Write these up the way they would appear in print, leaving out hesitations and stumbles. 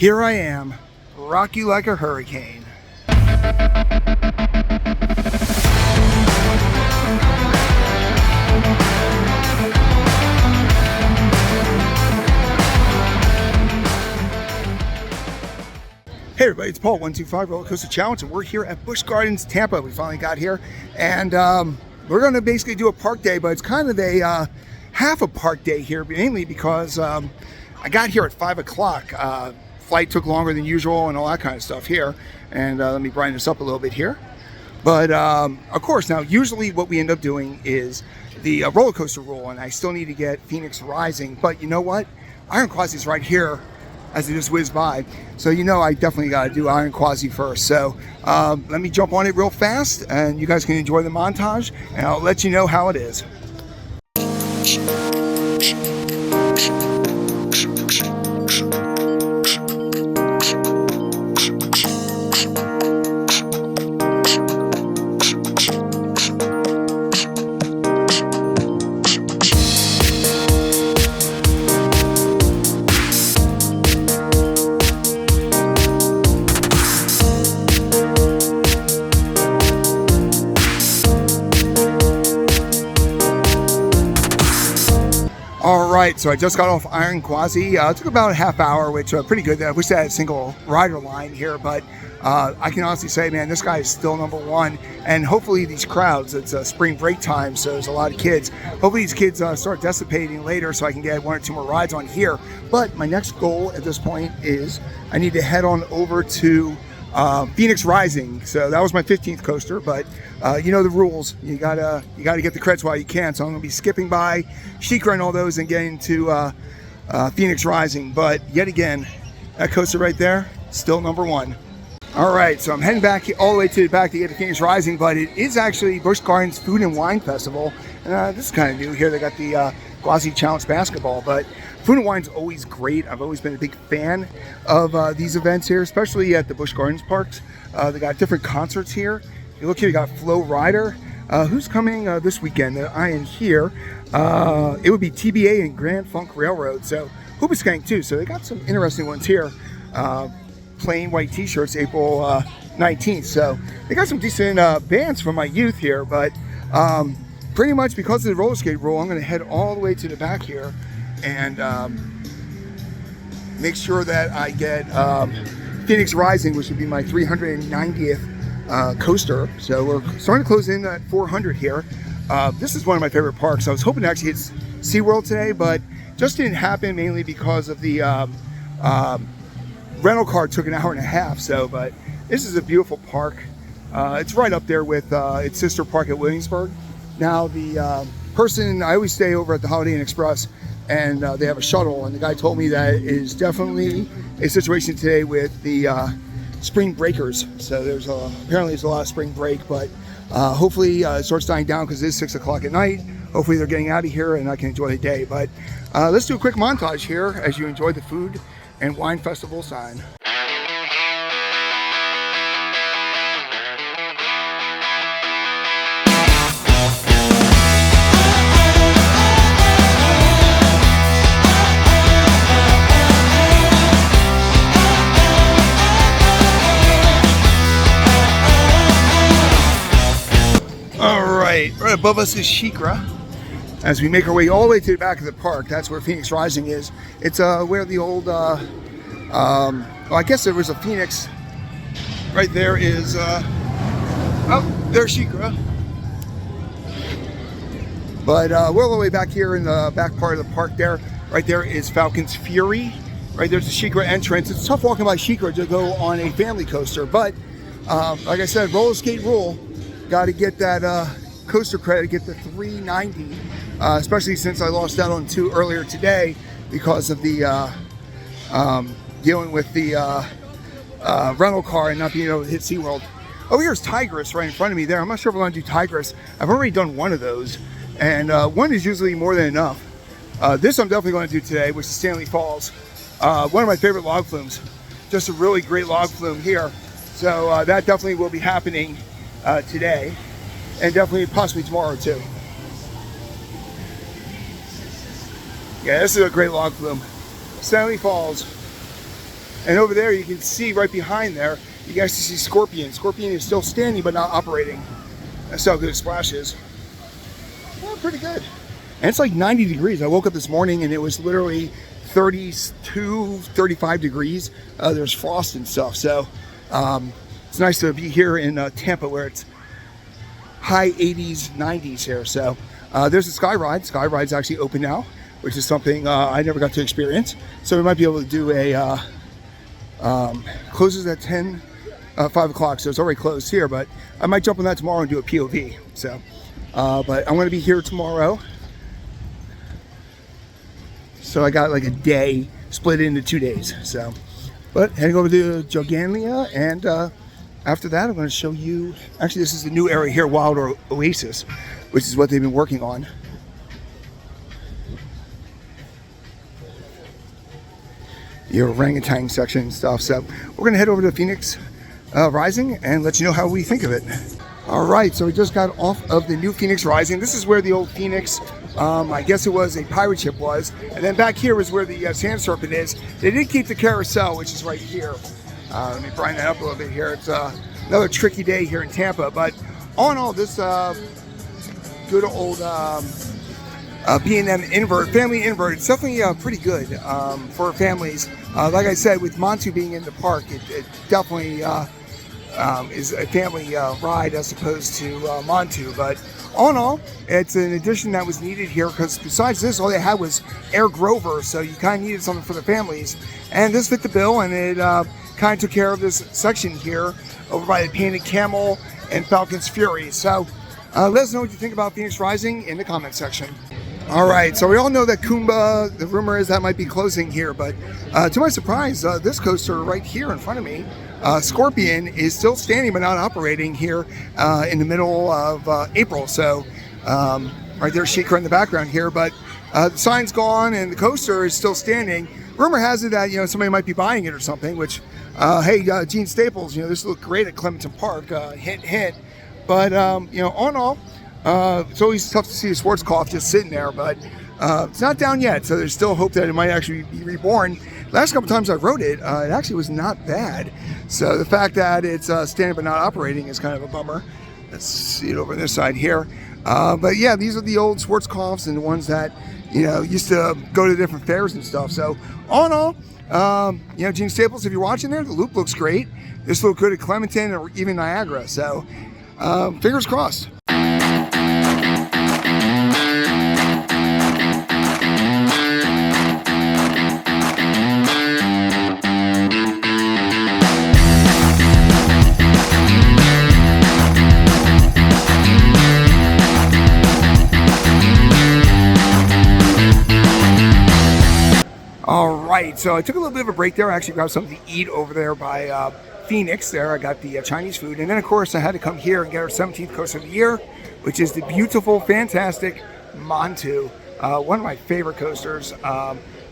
here I am, rock you like a hurricane. Hey everybody, it's Paul, 125 Roller Coaster Challenge, and we're here at Busch Gardens, Tampa. We finally got here, and we're going to basically do a park day, but it's kind of a half a park day here, mainly because I got here at 5 o'clock. Flight took longer than usual and all that kind of stuff here, and let me brighten this up a little bit here. But of course, now usually what we end up doing is the roller coaster rule, and I still need to get Phoenix Rising, but you know what? Iron Quasi's right here as it just whizzed by. So you know I definitely got to do Iron Quasi first. So let me jump on it real fast and you guys can enjoy the montage and I'll let you know how it is. Alright, so I just got off Iron Quasi. It took about a half hour, which pretty good. I wish I had a single rider line here, but I can honestly say, man, this guy is still number one. And hopefully these crowds, it's spring break time, so there's a lot of kids. Hopefully these kids start dissipating later so I can get one or two more rides on here. But my next goal at this point is I need to head on over to Phoenix Rising. So that was my 15th coaster, but you know the rules. You gotta get the creds while you can. So I'm gonna be skipping by SheiKra and all those and getting to Phoenix Rising. But yet again, that coaster right there, still number one. All right, so I'm heading back all the way to the back to get to Phoenix Rising, but it is actually Busch Gardens Food and Wine Festival. And this is kind of new here. They got the Quasi Challenge basketball, but Food and Wine's always great. I've always been a big fan of these events here, especially at the Busch Gardens parks. They got different concerts here. You look here, you got Flow Rider. Who's coming this weekend that I am here? It would be TBA and Grand Funk Railroad. So Hoopaskank too. So they got some interesting ones here. Plain white t-shirts, April 19th. So they got some decent bands from my youth here, but pretty much because of the roller skate rule, I'm going to head all the way to the back here and make sure that I get Phoenix Rising, which would be my 390th coaster. So we're starting to close in at 400 here. This is one of my favorite parks. I was hoping to actually hit SeaWorld today, but just didn't happen, mainly because of the rental car took an hour and a half. So, but this is a beautiful park. It's right up there with its sister park at Williamsburg. Now the person, I always stay over at the Holiday Inn Express, and they have a shuttle, and the guy told me that it is definitely a situation today with the spring breakers. So there's apparently there's a lot of spring break, but hopefully it starts dying down because it is 6 o'clock at night. Hopefully they're getting out of here and I can enjoy the day. But let's do a quick montage here as you enjoy the Food and Wine Festival sign. Right above us is SheiKra. As we make our way all the way to the back of the park, that's where Phoenix Rising is. It's where the old, well, I guess there was a Phoenix. Right there is, oh, there's SheiKra. But we're all the way back here in the back part of the park there. Right there is Falcon's Fury. Right there's the SheiKra entrance. It's tough walking by SheiKra to go on a family coaster, but like I said, roller skate rule. Got to get that coaster credit, get the 390, especially since I lost out on 2 earlier today because of the dealing with the rental car and not being able to hit SeaWorld. Over here's Tigress right in front of me there. I'm not sure if I'm going to do Tigress. I've already done one of those, and one is usually more than enough. This I'm definitely going to do today, which is Stanley Falls. One of my favorite log flumes. Just a really great log flume here. So that definitely will be happening today, and definitely possibly tomorrow too. Yeah, this is a great log flume. Stanley Falls. And over there, you can see right behind there, you guys can see Scorpion. Scorpion is still standing, but not operating. That's how good Splash is. Well, pretty good. And it's like 90 degrees. I woke up this morning and it was literally 32, 35 degrees. There's frost and stuff. So it's nice to be here in Tampa where it's high 80s, 90s here. So there's a Sky Ride. Sky Ride's actually open now, which is something I never got to experience. So we might be able to do a, closes at 5 o'clock. So it's already closed here, but I might jump on that tomorrow and do a POV. So, but I'm going to be here tomorrow. So I got like a day split into 2 days. So, but heading over to Jogania, and after that I'm going to show you, actually this is the new area here, Wild Oasis, which is what they've been working on. Your orangutan section and stuff. So we're going to head over to Phoenix Rising and let you know how we think of it. All right, so we just got off of the new Phoenix Rising. This is where the old Phoenix, I guess it was a pirate ship was. And then back here is where the Sand Serpent is. They did keep the carousel, which is right here. Let me brighten that up a little bit here. It's another tricky day here in Tampa. But all in all, this good old B&M invert, family invert, it's definitely pretty good for families. Like I said, with Montu being in the park, it definitely is a family ride as opposed to Montu. But all in all, it's an addition that was needed here because besides this, all they had was Air Grover, so you kind of needed something for the families. And this fit the bill, and it kind of took care of this section here over by the Painted Camel and Falcon's Fury. So let us know what you think about Phoenix Rising in the comment section. All right, so we all know that Kumba, the rumor is that might be closing here, but to my surprise, this coaster right here in front of me, Scorpion, is still standing but not operating here in the middle of April. So right there's Shaker in the background here, but the sign's gone and the coaster is still standing. Rumor has it that, you know, somebody might be buying it or something, which, hey, Gene Staples, you know, this looked great at Clementon Park, hint, hint. But, you know, all in all, it's always tough to see a Schwarzkopf just sitting there, but it's not down yet, so there's still hope that it might actually be reborn. Last couple times I rode it, it actually was not bad. So the fact that it's standing but not operating is kind of a bummer. Let's see it over on this side here. But yeah, these are the old Schwarzkopfs and the ones that, you know, used to go to different fairs and stuff. So all in all, you know, Gene Staples, if you're watching there, the loop looks great. This looked good at Clementon or even Niagara. So fingers crossed. All right, so I took a little bit of a break there. I actually grabbed something to eat over there by Phoenix there. I got the Chinese food. And then, of course, I had to come here and get our 17th coaster of the year, which is the beautiful, fantastic Montu. One of my favorite coasters.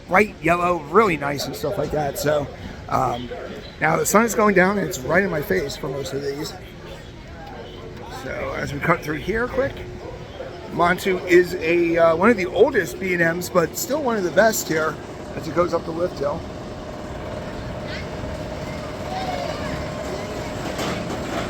Bright yellow, really nice and stuff like that. So now the sun is going down and it's right in my face for most of these. So as we cut through here quick, Montu is a one of the oldest B&Ms, but still one of the best here as it goes up the lift hill.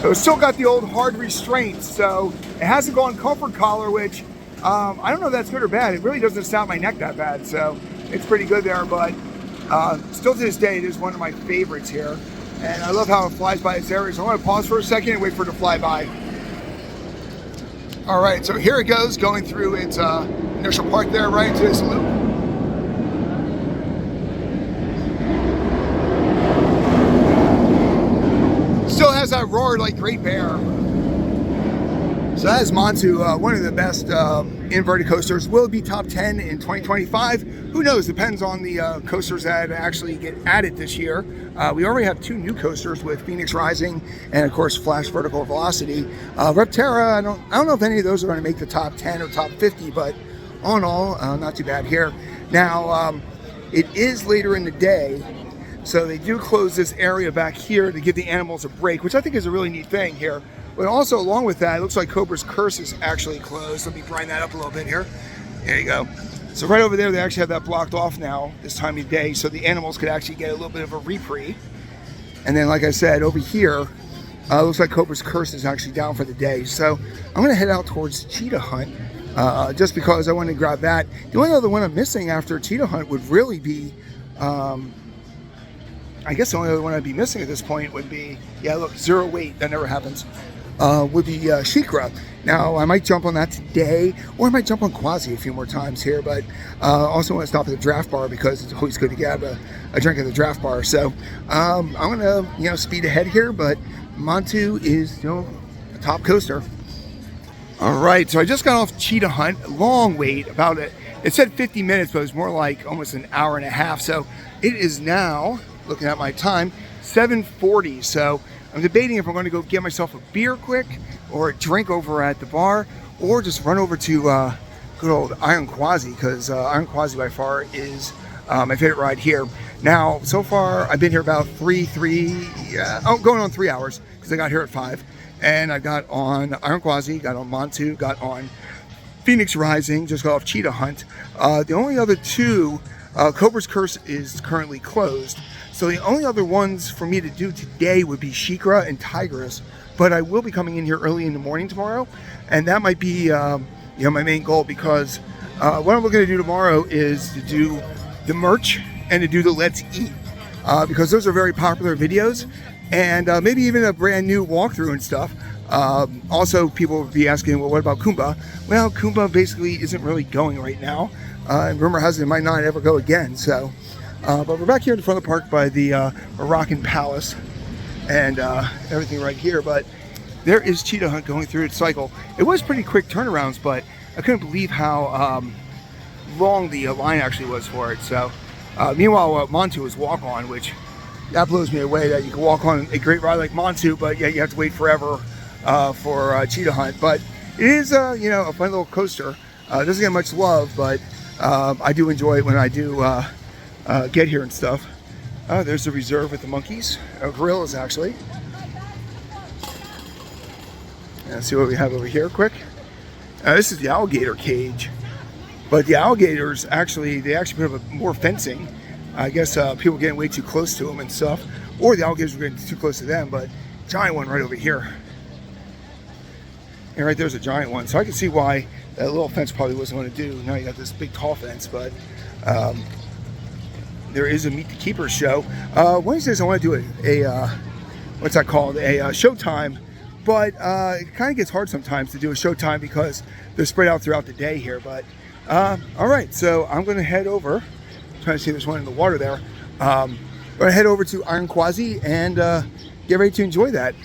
So it's still got the old hard restraints, so it hasn't gone comfort collar, which I don't know if that's good or bad. It really doesn't snap my neck that bad, so it's pretty good there, but still to this day, it is one of my favorites here. And I love how it flies by its area, so I want to pause for a second and wait for it to fly by. All right, so here it goes, going through its initial park there, right into this loop. Still has that roar like Great Bear. So that is Montu, one of the best inverted coasters. Will it be top 10 in 2025? Who knows? Depends on the coasters that actually get added this year. We already have 2 new coasters with Phoenix Rising and, of course, Flash Vertical Velocity. Repterra, I don't know if any of those are going to make the top 10 or top 50, but all in all, not too bad here. Now, it is later in the day, so they do close this area back here to give the animals a break, which I think is a really neat thing here. But also, along with that, it looks like Cobra's Curse is actually closed. Let me brighten that up a little bit here. There you go. So right over there, they actually have that blocked off now this time of day, so the animals could actually get a little bit of a reprieve. And then, like I said, over here, looks like Cobra's Curse is actually down for the day. So I'm going to head out towards Cheetah Hunt, just because I want to grab that. The only other one I'm missing after Cheetah Hunt would really be, I guess the only other one I'd be missing at this point would be, yeah, look, 0 weight, that never happens, would be Shikra. Now, I might jump on that today, or I might jump on Quasi a few more times here, but also want to stop at the draft bar because it's always good to grab a drink at the draft bar. So I'm going to, speed ahead here, but Montu is, a top coaster. All right, so I just got off Cheetah Hunt, long wait, it said 50 minutes, but it was more like almost an hour and a half. So it is now, looking at my time, 7:40. So I'm debating if I'm going to go get myself a beer quick, or a drink over at the bar, or just run over to good old Iron Quasi, because Iron Quasi by far is my favorite ride here. Now, so far, I've been here about going on 3 hours, because I got here at 5. And I got on Iron Quasi, got on Montu, got on Phoenix Rising, just got off Cheetah Hunt. The only other two, Cobra's Curse is currently closed. So the only other ones for me to do today would be Shikra and Tigress. But I will be coming in here early in the morning tomorrow. And that might be my main goal, because what I'm looking to do tomorrow is to do the merch and to do the Let's Eat. Because those are very popular videos. And maybe even a brand new walkthrough and stuff. Also, people will be asking, well, what about Kumba? Well, Kumba basically isn't really going right now. And rumor has it might not ever go again. So, but we're back here in front of the park by the Moroccan Palace and everything right here. But there is Cheetah Hunt going through its cycle. It was pretty quick turnarounds, but I couldn't believe how long the line actually was for it. So, meanwhile, Montu was walk on, which that blows me away that you can walk on a great ride like Montu, but yeah, you have to wait forever for Cheetah Hunt. But it is, a fun little coaster. It doesn't get much love, but I do enjoy it when I do get here and stuff. There's the reserve with the monkeys, gorillas actually. Let's see what we have over here quick. This is the alligator cage, but the alligators actually put up more fencing. I guess people getting way too close to them and stuff, or the alligators were getting too close to them. But giant one right over here, and right there's a giant one. So I can see why that little fence probably wasn't going to do. Now you got this big tall fence, but there is a Meet the Keepers show. Wednesdays I want to do a what's that called? A showtime, but it kind of gets hard sometimes to do a showtime because they're spread out throughout the day here. But all right, so I'm going to head over. Trying to see there's one in the water there. I'm going to head over to Iron Quasi and get ready to enjoy that.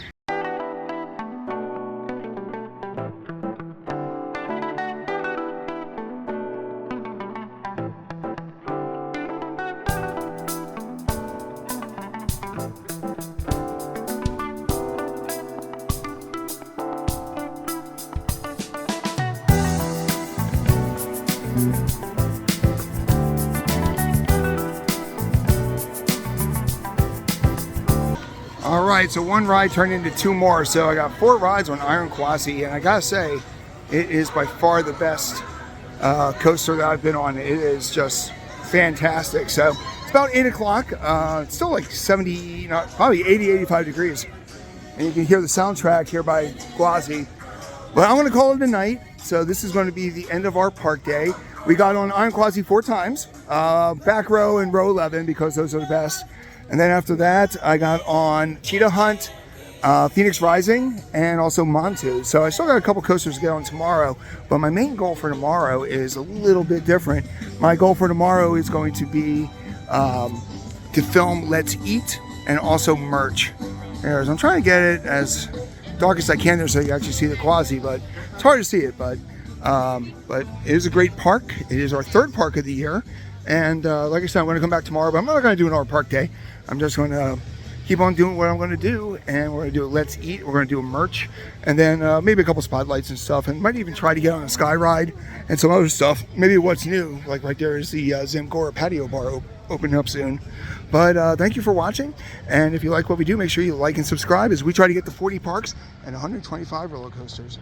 All right, so one ride turned into 2 more, so I got 4 rides on Iron Quasi, and I gotta say, it is by far the best coaster that I've been on. It is just fantastic. So it's about 8 o'clock. It's still like 70, probably 80, 85 degrees, and you can hear the soundtrack here by Quasi. But I'm gonna call it a night. So this is going to be the end of our park day. We got on Iron Quasi 4 times, back row and row 11 because those are the best. And then after that, I got on Cheetah Hunt, Phoenix Rising, and also Montu. So I still got a couple coasters to get on tomorrow, but my main goal for tomorrow is a little bit different. My goal for tomorrow is going to be to film Let's Eat and also merch. I'm trying to get it as dark as I can there so you actually see the Quasi, but it's hard to see it. But it is a great park. It is our 3rd park of the year. And like I said, I'm going to come back tomorrow, but I'm not going to do another park day. I'm just going to keep on doing what I'm going to do, and we're going to do a Let's Eat. We're going to do a merch, and then maybe a couple spotlights and stuff, and might even try to get on a sky ride and some other stuff. Maybe what's new, like right there is the Zamgora patio bar opening up soon. But thank you for watching, and if you like what we do, make sure you like and subscribe as we try to get to 40 parks and 125 roller coasters.